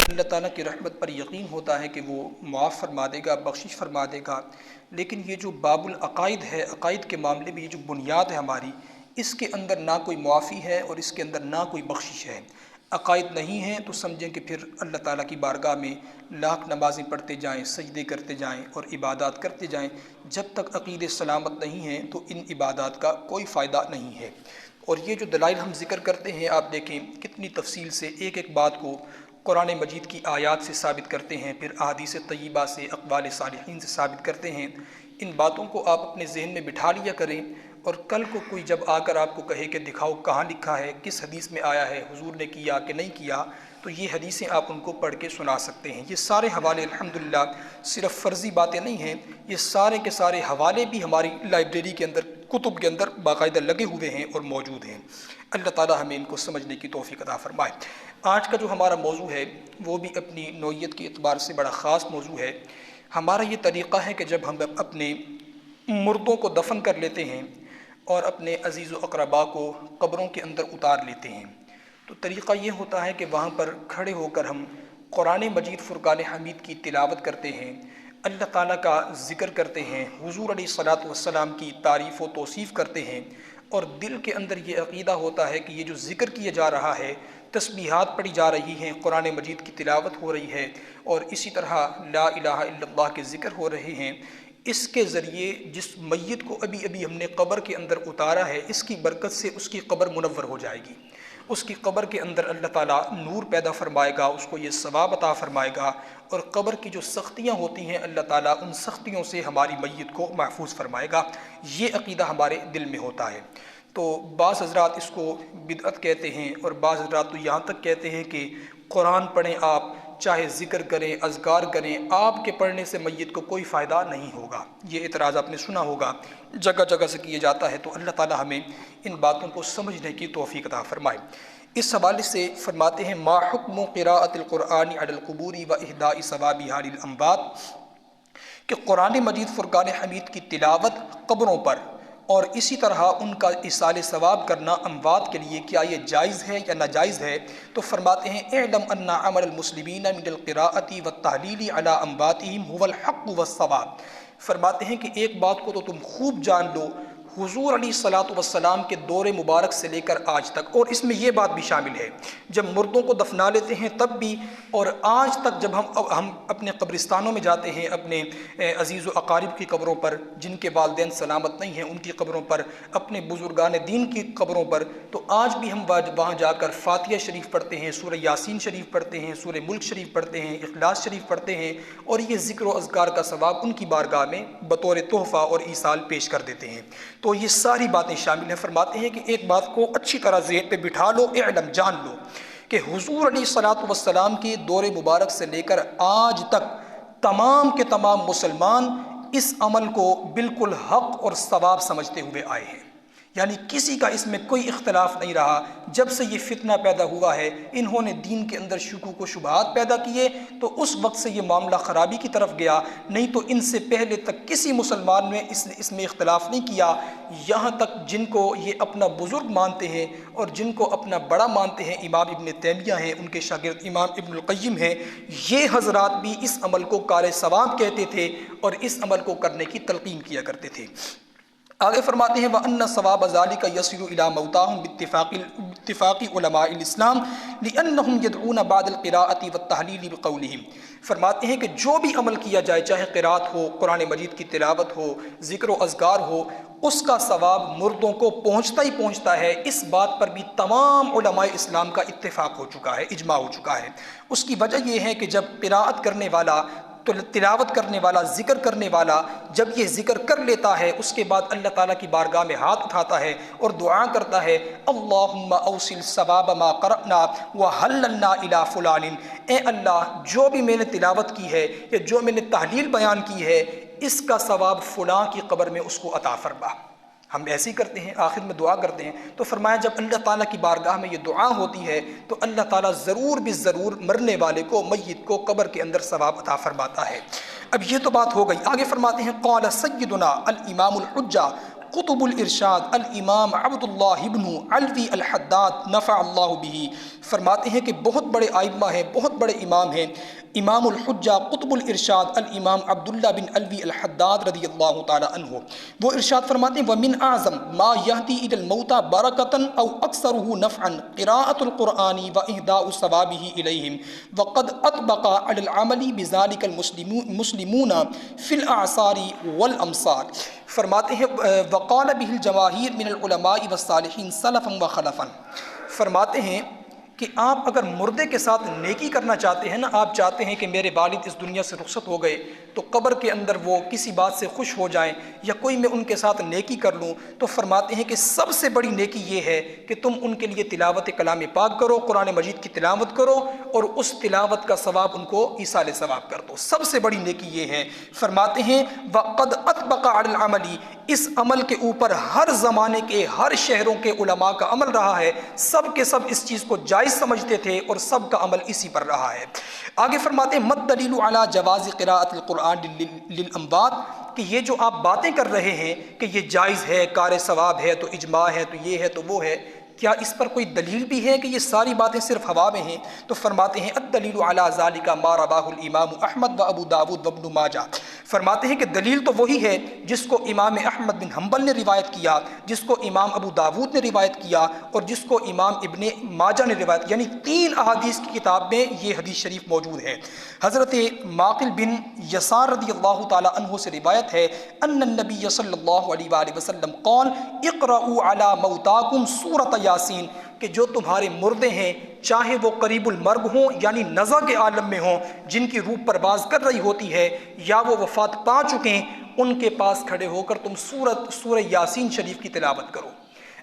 اللہ تعالیٰ کی رحمت پر یقین ہوتا ہے کہ وہ معاف فرما دے گا، بخشش فرما دے گا، لیکن یہ جو باب العقائد ہے، عقائد کے معاملے میں یہ جو بنیاد ہے ہماری، اس کے اندر نہ کوئی معافی ہے اور اس کے اندر نہ کوئی بخشش ہے۔ عقائد نہیں ہیں تو سمجھیں کہ پھر اللہ تعالیٰ کی بارگاہ میں لاکھ نمازیں پڑھتے جائیں، سجدے کرتے جائیں اور عبادات کرتے جائیں، جب تک عقیدے سلامت نہیں ہیں تو ان عبادات کا کوئی فائدہ نہیں ہے۔ اور یہ جو دلائل ہم ذکر کرتے ہیں، آپ دیکھیں کتنی تفصیل سے ایک ایک بات کو قرآن مجید کی آیات سے ثابت کرتے ہیں، پھر احادیث طیبہ سے، اقوال صالحین سے ثابت کرتے ہیں۔ ان باتوں کو آپ اپنے ذہن میں بٹھا لیا کریں، اور کل کو کوئی جب آ کر آپ کو کہے کہ دکھاؤ کہاں لکھا ہے، کس حدیث میں آیا ہے، حضور نے کیا کہ نہیں کیا، تو یہ حدیثیں آپ ان کو پڑھ کے سنا سکتے ہیں۔ یہ سارے حوالے الحمدللہ صرف فرضی باتیں نہیں ہیں، یہ سارے کے سارے حوالے بھی ہماری لائبریری کے اندر، کتب کے اندر باقاعدہ لگے ہوئے ہیں اور موجود ہیں۔ اللہ تعالیٰ ہمیں ان کو سمجھنے کی توفیق عطا فرمائے۔ آج کا جو ہمارا موضوع ہے وہ بھی اپنی نوعیت کے اعتبار سے بڑا خاص موضوع ہے۔ ہمارا یہ طریقہ ہے کہ جب ہم اپنے مردوں کو دفن کر لیتے ہیں اور اپنے عزیز و اقربا کو قبروں کے اندر اتار لیتے ہیں، تو طریقہ یہ ہوتا ہے کہ وہاں پر کھڑے ہو کر ہم قرآن مجید فرقان حمید کی تلاوت کرتے ہیں، اللہ تعالیٰ کا ذکر کرتے ہیں، حضور علیہ الصلاۃ والسلام کی تعریف و توصیف کرتے ہیں، اور دل کے اندر یہ عقیدہ ہوتا ہے کہ یہ جو ذکر کیا جا رہا ہے، تسبیحات پڑھی جا رہی ہیں، قرآن مجید کی تلاوت ہو رہی ہے، اور اسی طرح لا الہ الا اللہ کے ذکر ہو رہے ہیں، اس کے ذریعے جس میت کو ابھی ابھی ہم نے قبر کے اندر اتارا ہے، اس کی برکت سے اس کی قبر منور ہو جائے گی، اس کی قبر کے اندر اللہ تعالیٰ نور پیدا فرمائے گا، اس کو یہ ثواب عطا فرمائے گا، اور قبر کی جو سختیاں ہوتی ہیں اللہ تعالیٰ ان سختیوں سے ہماری میت کو محفوظ فرمائے گا۔ یہ عقیدہ ہمارے دل میں ہوتا ہے۔ تو بعض حضرات اس کو بدعت کہتے ہیں، اور بعض حضرات تو یہاں تک کہتے ہیں کہ قرآن پڑھیں، آپ چاہے ذکر کریں، اذکار کریں، آپ کے پڑھنے سے میت کو کوئی فائدہ نہیں ہوگا۔ یہ اعتراض آپ نے سنا ہوگا، جگہ جگہ سے کیا جاتا ہے، تو اللہ تعالیٰ ہمیں ان باتوں کو سمجھنے کی توفیق عطا فرمائے۔ اس حوالے سے فرماتے ہیں ما حکم قراءۃ القرآن علی القبور و اہداء ثوابها للاموات، کہ قرآن مجید فرقان حمید کی تلاوت قبروں پر اور اسی طرح ان کا ایصال ثواب کرنا اموات کے لیے کیا یہ جائز ہے یا ناجائز ہے؟ تو فرماتے ہیں اعلم ان عمل المسلمین من القراءۃ والتحلیل علی امواتہم هو الحق والصواب۔ فرماتے ہیں کہ ایک بات کو تو تم خوب جان لو، حضور علیہ الصلاۃ والسلام کے دور مبارک سے لے کر آج تک، اور اس میں یہ بات بھی شامل ہے جب مردوں کو دفنا لیتے ہیں تب بھی، اور آج تک جب ہم اپنے قبرستانوں میں جاتے ہیں، اپنے عزیز و اقارب کی قبروں پر جن کے والدین سلامت نہیں ہیں ان کی قبروں پر، اپنے بزرگان دین کی قبروں پر، تو آج بھی ہم وہاں جا کر فاتحہ شریف پڑھتے ہیں، سورہ یاسین شریف پڑھتے ہیں، سورہ ملک شریف پڑھتے ہیں، اخلاص شریف پڑھتے ہیں، اور یہ ذکر و اذکار کا ثواب ان کی بارگاہ میں بطور تحفہ اور ایصال پیش کر دیتے ہیں۔ تو یہ ساری باتیں شامل ہیں۔ فرماتے ہیں کہ ایک بات کو اچھی طرح ذہن پہ بٹھا لو، اعلم جان لو کہ حضور علیہ الصلاۃ والسلام کے دور مبارک سے لے کر آج تک تمام کے تمام مسلمان اس عمل کو بالکل حق اور ثواب سمجھتے ہوئے آئے ہیں، یعنی کسی کا اس میں کوئی اختلاف نہیں رہا۔ جب سے یہ فتنہ پیدا ہوا ہے، انہوں نے دین کے اندر شکوک و شبہات پیدا کیے، تو اس وقت سے یہ معاملہ خرابی کی طرف گیا، نہیں تو ان سے پہلے تک کسی مسلمان نے اس میں اختلاف نہیں کیا۔ یہاں تک جن کو یہ اپنا بزرگ مانتے ہیں اور جن کو اپنا بڑا مانتے ہیں، امام ابن تیمیہ ہیں، ان کے شاگرد امام ابن القیم ہیں، یہ حضرات بھی اس عمل کو کار ثواب کہتے تھے اور اس عمل کو کرنے کی تلقین کیا کرتے تھے۔ آگے فرماتے ہیں وَأَنَّ ثَوَابَ ذَلِكَ يَصِلُ إِلَىٰ مَوْتَاهُمْ بِاتِّفَاقِ عُلَمَاءِ الْإِسْلَامِ لِأَنَّهُمْ يَدْعُونَ بَعْدَ الْقِرَاءَةِ وَالتَّحْلِيلِ بِقَوْلِهِمْ۔ فرماتے ہیں کہ جو بھی عمل کیا جائے، چاہے قرات ہو، قرآن مجید کی تلاوت ہو، ذکر و اذکار ہو، اس کا ثواب مردوں کو پہنچتا ہی پہنچتا ہے۔ اس بات پر بھی تمام علماء اسلام کا اتفاق ہو چکا ہے، اجماع ہو چکا ہے۔ اس کی وجہ یہ ہے کہ جب قراءت کرنے والا، تو تلاوت کرنے والا، ذکر کرنے والا جب یہ ذکر کر لیتا ہے، اس کے بعد اللہ تعالیٰ کی بارگاہ میں ہاتھ اٹھاتا ہے اور دعا کرتا ہے اللہم اوصل ثواب ما قرأنا وحللنا الی فلان، اے اللہ جو بھی میں نے تلاوت کی ہے یا جو میں نے تحلیل بیان کی ہے، اس کا ثواب فلاں کی قبر میں اس کو عطا فرما۔ ہم ایسے ہی کرتے ہیں، آخر میں دعا کرتے ہیں، تو فرمایا جب اللہ تعالیٰ کی بارگاہ میں یہ دعا ہوتی ہے تو اللہ تعالیٰ ضرور ضرور مرنے والے کو، میت کو قبر کے اندر ثواب عطا فرماتا ہے۔ اب یہ تو بات ہو گئی، آگے فرماتے ہیں قال سیدنا الامام الحجہ قطب الارشاد الامام عبداللہ ابن علوی الحداد نفع اللہ بہ، فرماتے ہیں کہ بہت بڑے ائمہ ہیں، بہت بڑے امام ہیں، امام الحجہ قطب الارشاد الامام عبداللہ بن علوی الحداد رضی اللہ تعالی عنہ، وہ ارشاد فرماتے ہیں وَمِنْ أَعْظَمْ مَا يَهْدِي إِلَى الْمَوْتَى بَرَكَةً أَوْ أَكْثَرُهُ نَفْعًا قِرَاءَةُ الْقُرْآنِ وَإِهْدَاءُ ثَوَابِهِ إِلَيْهِمْ وَقَدْ أَطْبَقَ عَلَى الْعَمَلِ بِذَلِكَ الْمُسْلِمُونَ فِي الْأَعْصَارِ وَالْأَمْصَارِ، فرماتے ہیں وَقَالَ بِهِ الْجَمَاهِيرُ مِنَ الْعُلَمَاءِ وَالصَّالِحِينَ سَلَفًا وَخَلَفًا، فرماتے ہیں کہ آپ اگر مردے کے ساتھ نیکی کرنا چاہتے ہیں نا، آپ چاہتے ہیں کہ میرے والد اس دنیا سے رخصت ہو گئے تو قبر کے اندر وہ کسی بات سے خوش ہو جائیں یا کوئی میں ان کے ساتھ نیکی کر لوں، تو فرماتے ہیں کہ سب سے بڑی نیکی یہ ہے کہ تم ان کے لیے تلاوت کلام پاک کرو، قرآن مجید کی تلاوت کرو اور اس تلاوت کا ثواب ان کو ایصال ثواب کر دو، سب سے بڑی نیکی یہ ہے۔ فرماتے ہیں وَقَدْ أَطْبَقَ عَلَى الْعَمَلِ، اس عمل کے اوپر ہر زمانے کے ہر شہروں کے علماء کا عمل رہا ہے، سب کے سب اس چیز کو جائز سمجھتے تھے اور سب کا عمل اسی پر رہا ہے۔ آگے فرماتے ہیں مد دلیل علی جواز قراءۃ القرآن للاموات، کہ یہ جو آپ باتیں کر رہے ہیں کہ یہ جائز ہے، کار ثواب ہے، تو اجماع ہے، تو یہ ہے، تو وہ ہے، کیا اس پر کوئی دلیل بھی ہے کہ یہ ساری باتیں صرف ہوا میں ہیں؟ تو فرماتے ہیں الدلیل علی ذالک ما رواہ الامام احمد و ابو داود و ابن ماجہ، فرماتے ہیں کہ دلیل تو وہی ہے جس کو امام احمد بن حنبل نے روایت کیا، جس کو امام ابو داود نے روایت کیا اور جس کو امام ابن ماجہ نے روایت، یعنی 3 احادیث کی کتاب میں یہ حدیث شریف موجود ہے۔ حضرت معقل بن یسار رضی اللہ تعالی عنہ سے روایت ہے ان النبی صلی اللہ علیہ وآلہ وسلم قال اقرؤوا علی موتاکم سورۃ یاسین، کہ جو تمہارے مردے ہیں چاہے وہ قریب المرگ ہوں یعنی نزع کے عالم میں ہوں، جن کی روح پرواز کر رہی ہوتی ہے، یا وہ وفات پا چکے ہیں، ان کے پاس کھڑے ہو کر تم سورہ یاسین شریف کی تلاوت کرو۔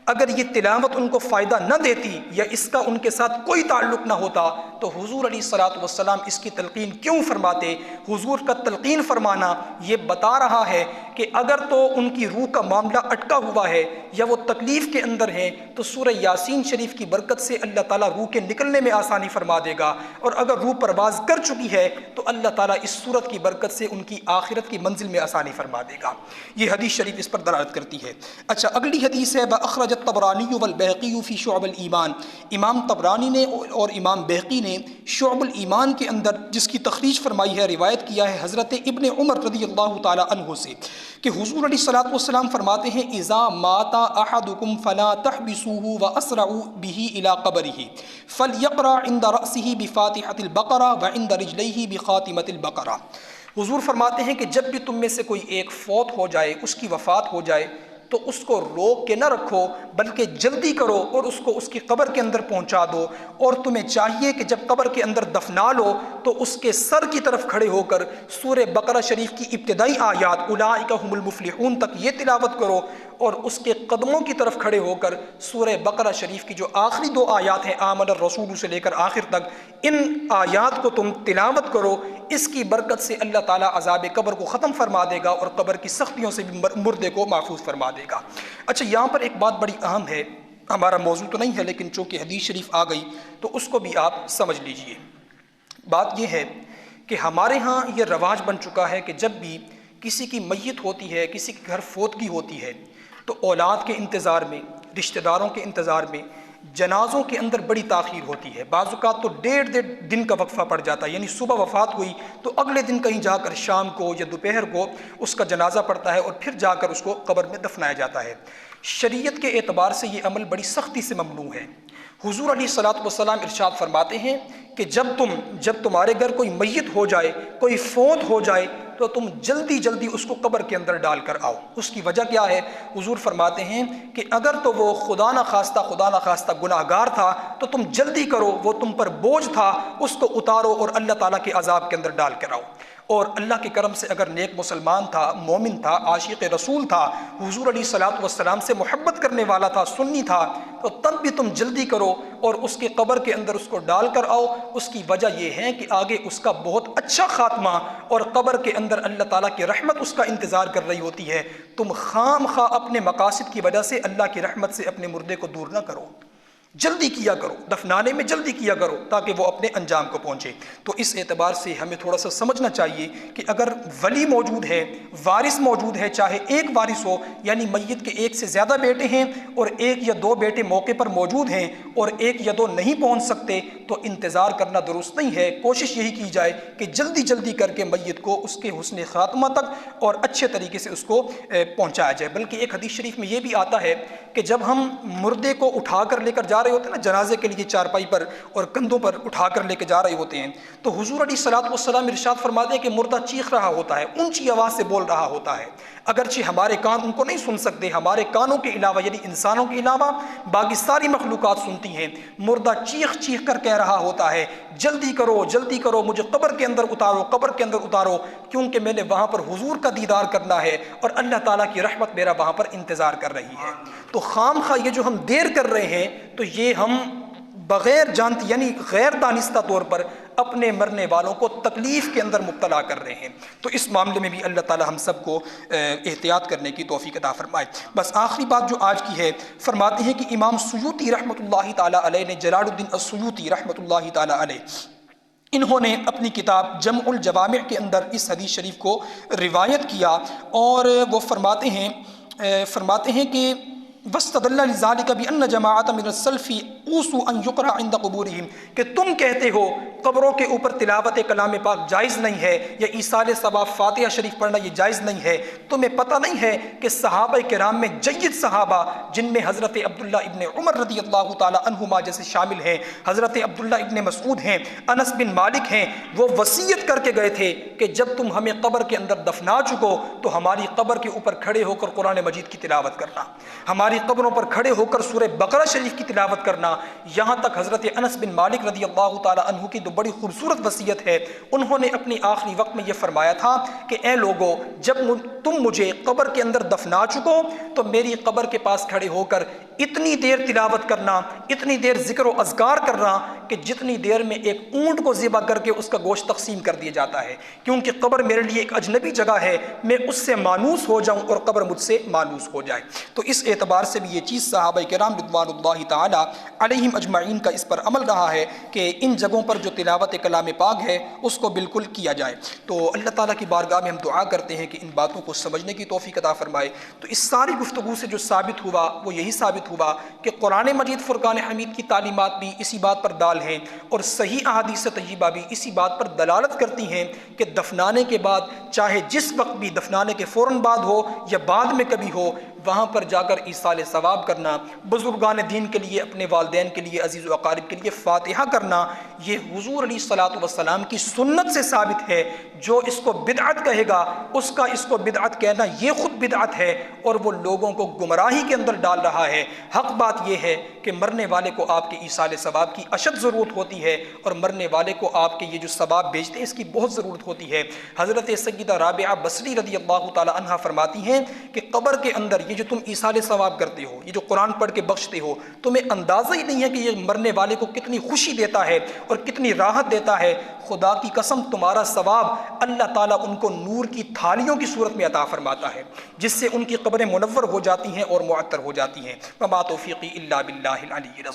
اگر یہ تلاوت ان کو فائدہ نہ دیتی یا اس کا ان کے ساتھ کوئی تعلق نہ ہوتا تو حضور علیہ الصلوۃ والسلام اس کی تلقین کیوں فرماتے؟ حضور کا تلقین فرمانا یہ بتا رہا ہے کہ اگر تو ان کی روح کا معاملہ اٹکا ہوا ہے یا وہ تکلیف کے اندر ہیں تو سورہ یاسین شریف کی برکت سے اللہ تعالیٰ روح کے نکلنے میں آسانی فرما دے گا، اور اگر روح پرواز کر چکی ہے تو اللہ تعالیٰ اس سورت کی برکت سے ان کی آخرت کی منزل میں آسانی فرما دے گا۔ یہ حدیث شریف اس پر دلالت کرتی ہے۔ اچھا، اگلی حدیث ہے بأخرج الطبرانی والبہقی فی شعب الایمان، امام طبرانی نے اور امام بہقی نے شعب الایمان کے اندر جس کی تخریج فرمائی ہے، روایت کیا ہے حضرت ابن عمر رضی اللہ تعالی عنہ سے کہ حضور علیہ الصلوۃ والسلام فرماتے ہیں اذا مات احدکم فلا تحبسوه واسرعوا به الى قبره فليقرأ عند رأسه بفاتحة البقرة وعند رجليه بخاتمة البقرة۔ حضور فرماتے ہیں کہ جب بھی تم میں سے کوئی ایک فوت ہو جائے، اس کی وفات ہو جائے، تو اس کو روک کے نہ رکھو بلکہ جلدی کرو اور اس کو اس کی قبر کے اندر پہنچا دو، اور تمہیں چاہیے کہ جب قبر کے اندر دفنا لو تو اس کے سر کی طرف کھڑے ہو کر سورہ بقرہ شریف کی ابتدائی آیات اولئک هم المفلحون تک یہ تلاوت کرو، اور اس کے قدموں کی طرف کھڑے ہو کر سورہ بقرہ شریف کی جو آخری 2 آیات ہیں آمن الرسول سے لے کر آخر تک، ان آیات کو تم تلاوت کرو، اس کی برکت سے اللہ تعالیٰ عذاب قبر کو ختم فرما دے گا اور قبر کی سختیوں سے بھی مردے کو محفوظ فرما دے گا۔ اچھا، یہاں پر ایک بات بڑی اہم ہے، ہمارا موضوع تو نہیں ہے لیکن چونکہ حدیث شریف آ گئی تو اس کو بھی آپ سمجھ لیجئے۔ بات یہ ہے کہ ہمارے ہاں یہ رواج بن چکا ہے کہ جب بھی کسی کی میت ہوتی ہے، کسی کے گھر فوتگی ہوتی ہے، تو اولاد کے انتظار میں، رشتہ داروں کے انتظار میں جنازوں کے اندر بڑی تاخیر ہوتی ہے۔ بعض اوقات تو 1.5 دن کا وقفہ پڑ جاتا ہے، یعنی صبح وفات ہوئی تو اگلے دن کہیں جا کر شام کو یا دوپہر کو اس کا جنازہ پڑتا ہے اور پھر جا کر اس کو قبر میں دفنایا جاتا ہے۔ شریعت کے اعتبار سے یہ عمل بڑی سختی سے ممنوع ہے۔ حضور علیہ الصلوۃ والسلام ارشاد فرماتے ہیں کہ جب تمہارے گھر کوئی میت ہو جائے، کوئی فوت ہو جائے، تو تم جلدی جلدی اس کو قبر کے اندر ڈال کر آؤ۔ اس کی وجہ کیا ہے؟ حضور فرماتے ہیں کہ اگر تو وہ خدا نہ خواستہ گناہگار تھا تو تم جلدی کرو، وہ تم پر بوجھ تھا، اس کو اتارو اور اللہ تعالیٰ کے عذاب کے اندر ڈال کر آؤ۔ اور اللہ کے کرم سے اگر نیک مسلمان تھا، مومن تھا، عاشق رسول تھا، حضور علیہ الصلوۃ والسلام سے محبت کرنے والا تھا، سنی تھا، تو تب بھی تم جلدی کرو اور اس کے قبر کے اندر اس کو ڈال کر آؤ۔ اس کی وجہ یہ ہے کہ آگے اس کا بہت اچھا خاتمہ اور قبر کے اندر اللہ تعالیٰ کی رحمت اس کا انتظار کر رہی ہوتی ہے۔ تم خام خواہ اپنے مقاصد کی وجہ سے اللہ کی رحمت سے اپنے مردے کو دور نہ کرو۔ جلدی کیا کرو، دفنانے میں جلدی کیا کرو تاکہ وہ اپنے انجام کو پہنچے۔ تو اس اعتبار سے ہمیں تھوڑا سا سمجھنا چاہیے کہ اگر ولی موجود ہے، وارث موجود ہے، چاہے ایک وارث ہو، یعنی میت کے ایک سے زیادہ بیٹے ہیں اور ایک یا دو بیٹے موقع پر موجود ہیں اور ایک یا دو نہیں پہنچ سکتے، تو انتظار کرنا درست نہیں ہے۔ کوشش یہی کی جائے کہ جلدی جلدی کر کے میت کو اس کے حسن خاتمہ تک اور اچھے طریقے سے اس کو پہنچایا جائے۔ بلکہ ایک حدیث شریف میں یہ بھی آتا ہے کہ جب ہم مردے کو اٹھا کر لے کر جا رہے ہوتے ہیں نا جنازے کے لیے، چارپائی پر اور کندھوں پر اٹھا کر لے کے جا رہے ہوتے ہیں، تو حضور علیہ الصلوۃ والسلام ارشاد فرماتے ہیں کہ مردہ چیخ رہا ہوتا ہے، اونچی آواز سے بول رہا ہوتا ہے، اگرچہ ہمارے کان ان کو نہیں سن سکتے، ہمارے کانوں کے علاوہ یعنی انسانوں کے علاوہ باقی ساری مخلوقات سنتی ہیں۔ مردہ چیخ چیخ کر کہہ رہا ہوتا ہے، جلدی کرو جلدی کرو، مجھے قبر کے اندر اتارو، قبر کے اندر اتارو، کیونکہ میں نے وہاں پر حضور کا دیدار کرنا ہے اور اللہ تعالیٰ کی رحمت میرا وہاں پر انتظار کر رہی ہے۔ تو خام خواہ یہ جو ہم دیر کر رہے ہیں، تو یہ ہم بغیر جانتے یعنی غیر دانستہ طور پر اپنے مرنے والوں کو تکلیف کے اندر مبتلا کر رہے ہیں۔ تو اس معاملے میں بھی اللہ تعالی ہم سب کو احتیاط کرنے کی توفیق عطا فرمائے۔ بس آخری بات جو آج کی ہے، فرماتے ہیں کہ امام سیوطی رحمۃ اللہ تعالی علیہ نے، جلال الدین السیوطی رحمۃ اللہ تعالی علیہ، انہوں نے اپنی کتاب جمع الجوامع کے اندر اس حدیث شریف کو روایت کیا، اور وہ فرماتے ہیں کہ وَاسْتَدَلَّ لِذَلِكَ بِأَنَّ جَمَاعَةً مِنَ السَّلْفِ أُوصُوا أَن يُقْرَأَ عِندَ قُبُورِهِمْ، کہ تم کہتے ہو قبروں کے اوپر تلاوت کلام پاک جائز نہیں ہے، یا ایصال ثواب فاتحہ شریف پڑھنا یہ جائز نہیں ہے۔ تمہیں پتہ نہیں ہے کہ صحابہ کرام میں جید صحابہ، جن میں حضرت عبداللہ ابن عمر رضی اللہ تعالی عنہما جیسے شامل ہیں، حضرت عبداللہ ابن مسعود ہیں، انس بن مالک ہیں، وہ وصیت کر کے گئے تھے کہ جب تم ہمیں قبر کے اندر دفنا چکو تو ہماری قبر کے اوپر کھڑے ہو کر قرآن مجید کی تلاوت کرنا، ہماری قبروں پر کھڑے ہو کر سورہ بقرہ شریف کی تلاوت کرنا۔ یہاں تک حضرت انس بن مالک رضی اللہ تعالی عنہ کی تو بڑی خوبصورت وصیت ہے، انہوں نے اپنی آخری وقت میں یہ فرمایا تھا کہ اے لوگو، جب تم مجھے قبر کے اندر دفنا چکو تو میری قبر کے پاس کھڑے ہو کر اتنی دیر تلاوت کرنا، اتنی دیر ذکر و اذکار کرنا کہ جتنی دیر میں ایک اونٹ کو ذبح کر کے اس کا گوشت تقسیم کر دیا جاتا ہے، کیونکہ قبر میرے لیے ایک اجنبی جگہ ہے، میں اس سے مانوس ہو جاؤں اور قبر مجھ سے مانوس ہو جائے۔ تو اس اعتبار سے بھی یہ چیز صحابہ کرام رضوان اللہ تعالی علیہم اجمعین کا اس پر عمل رہا ہے کہ ان جگہوں پر جو تلاوت کلام پاک ہے اس کو بالکل کیا جائے۔ تو اللہ تعالیٰ کی بارگاہ میں ہم دعا کرتے ہیں کہ ان باتوں کو سمجھنے کی توفیق عطا فرمائے۔ تو اس ساری گفتگو سے جو ثابت ہوا وہ یہی ثابت ہوا کہ قرآن مجید فرقان حمید کی تعلیمات بھی اسی بات پر دال ہیں، اور صحیح احادیث طیبہ بھی اسی بات پر دلالت کرتی ہیں کہ دفنانے کے بعد، چاہے جس وقت بھی، دفنانے کے فوراً بعد ہو یا بعد میں کبھی ہو، وہاں پر جا کر ایصال ثواب کرنا، بزرگان دین کے لیے، اپنے والدین کے لیے، عزیز و اقارب کے لیے فاتحہ کرنا، یہ حضور علیہ الصلوۃ والسلام کی سنت سے ثابت ہے۔ جو اس کو بدعت کہے گا، اس کا اس کو بدعت کہنا یہ خود بدعت ہے، اور وہ لوگوں کو گمراہی کے اندر ڈال رہا ہے۔ حق بات یہ ہے کہ مرنے والے کو آپ کے ایصال ثواب کی اشد ضرورت ہوتی ہے، اور مرنے والے کو آپ کے یہ جو ثواب بھیجتے ہیں اس کی بہت ضرورت ہوتی ہے۔ حضرت سیدہ رابعہ بصری رضی اللہ تعالی عنہا فرماتی ہیں کہ قبر کے اندر یہ جو تم ایصال ثواب کرتے ہو، یہ جو قرآن پڑھ کے بخشتے ہو، تمہیں اندازہ ہی نہیں ہے کہ یہ مرنے والے کو کتنی خوشی دیتا ہے اور کتنی راحت دیتا ہے۔ خدا کی قسم تمہارا ثواب اللہ تعالیٰ ان کو نور کی تھالیوں کی صورت میں عطا فرماتا ہے، جس سے ان کی قبریں منور ہو جاتی ہیں اور معطر ہو جاتی ہیں۔ وما توفیقی الا باللہ العلی العظیم۔